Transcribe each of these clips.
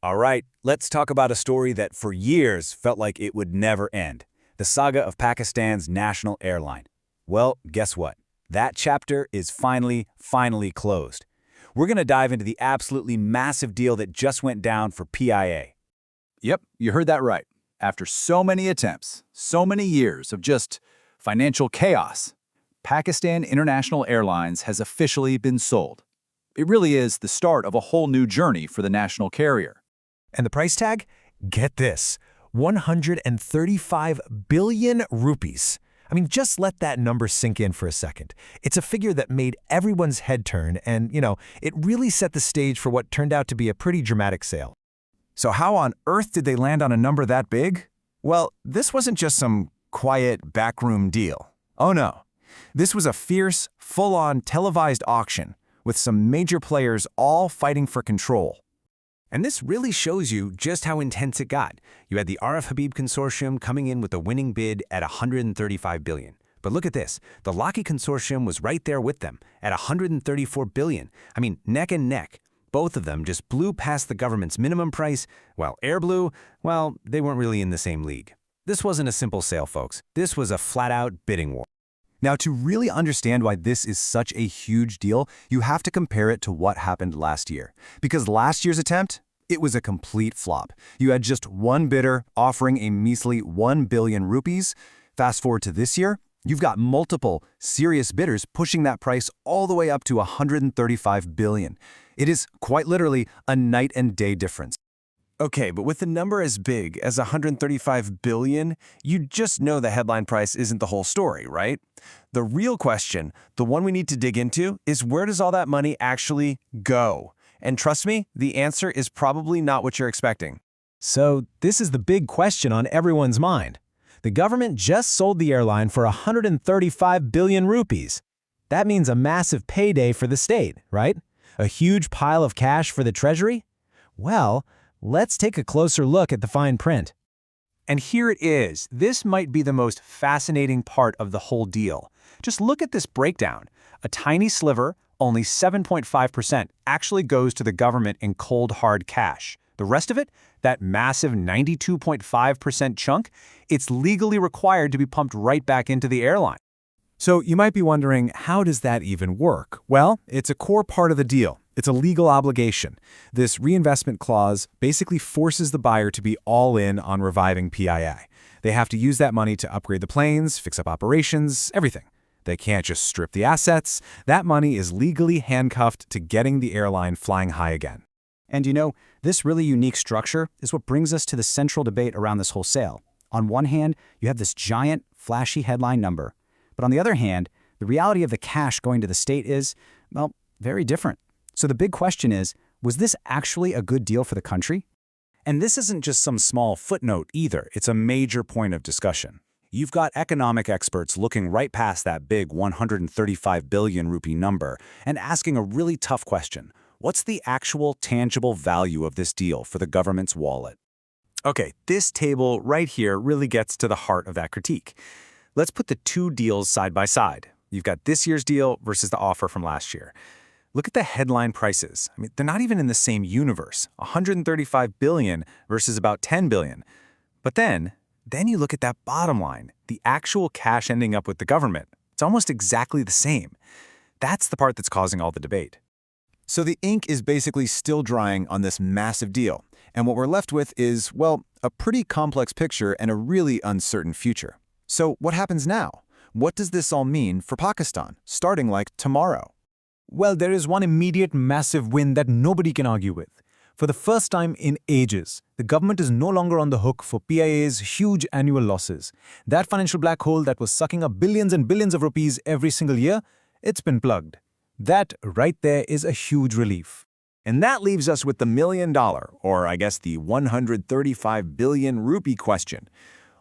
All right, let's talk about a story that for years felt like it would never end. The saga of Pakistan's national airline. Well, guess what? That chapter is finally closed. We're going to dive into the absolutely massive deal that just went down for PIA. Yep, you heard that right. After so many attempts, so many years of just financial chaos, Pakistan International Airlines has officially been sold. It really is the start of a whole new journey for the national carrier. And the price tag? Get this, 135 billion rupees. I mean, just let that number sink in for a second. It's a figure that made everyone's head turn and, it really set the stage for what turned out to be a pretty dramatic sale. So how on earth did they land on a number that big? Well, this wasn't just some quiet backroom deal. Oh no. This was a fierce, full-on televised auction with some major players all fighting for control. And this really shows you just how intense it got. You had the Arif Habib Consortium coming in with a winning bid at 135 billion. But look at this. The Lockheed Consortium was right there with them at 134 billion. I mean, neck and neck. Both of them just blew past the government's minimum price, while Airblue, well, they weren't really in the same league. This wasn't a simple sale, folks. This was a flat-out bidding war. Now, to really understand why this is such a huge deal, you have to compare it to what happened last year. Because last year's attempt, it was a complete flop. You had just one bidder offering a measly 1 billion rupees. Fast forward to this year, you've got multiple serious bidders pushing that price all the way up to 135 billion. It is quite literally a night and day difference. Okay, but with a number as big as 135 billion, you just know the headline price isn't the whole story, right? The real question, the one we need to dig into, is where does all that money actually go? And trust me, the answer is probably not what you're expecting. So this is the big question on everyone's mind. The government just sold the airline for 135 billion rupees. That means a massive payday for the state, right? A huge pile of cash for the treasury? Well, let's take a closer look at the fine print. And here it is. This might be the most fascinating part of the whole deal. Just look at this breakdown. A tiny sliver, only 7.5%, actually goes to the government in cold hard cash. The rest of it, that massive 92.5% chunk, it's legally required to be pumped right back into the airline. So you might be wondering, how does that even work? Well, it's a core part of the deal. It's a legal obligation. This reinvestment clause basically forces the buyer to be all in on reviving PIA. They have to use that money to upgrade the planes, fix up operations, everything. They can't just strip the assets. That money is legally handcuffed to getting the airline flying high again. And this really unique structure is what brings us to the central debate around this whole sale. On one hand, you have this giant, flashy headline number. But on the other hand, the reality of the cash going to the state is, well, very different. So the big question is, was this actually a good deal for the country? And this isn't just some small footnote either. It's a major point of discussion. You've got economic experts looking right past that big 135 billion rupee number and asking a really tough question. What's the actual tangible value of this deal for the government's wallet? Okay, this table right here really gets to the heart of that critique. Let's put the two deals side by side. You've got this year's deal versus the offer from last year. Look at the headline prices. I mean, they're not even in the same universe. 135 billion versus about 10 billion. But then you look at that bottom line, the actual cash ending up with the government. It's almost exactly the same. That's the part that's causing all the debate. So the ink is basically still drying on this massive deal. And what we're left with is, well, a pretty complex picture and a really uncertain future. So what happens now? What does this all mean for Pakistan, starting like tomorrow? Well, there is one immediate massive win that nobody can argue with. For the first time in ages, the government is no longer on the hook for PIA's huge annual losses. That financial black hole that was sucking up billions and billions of rupees every single year, it's been plugged. That right there is a huge relief. And that leaves us with the $1 million, or I guess the 135 billion rupee question.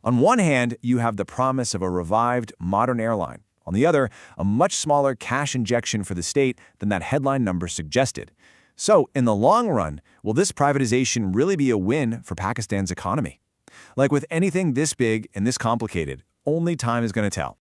On one hand, you have the promise of a revived, modern airline. On the other, a much smaller cash injection for the state than that headline number suggested. So, in the long run, will this privatization really be a win for Pakistan's economy? Like with anything this big and this complicated, only time is going to tell.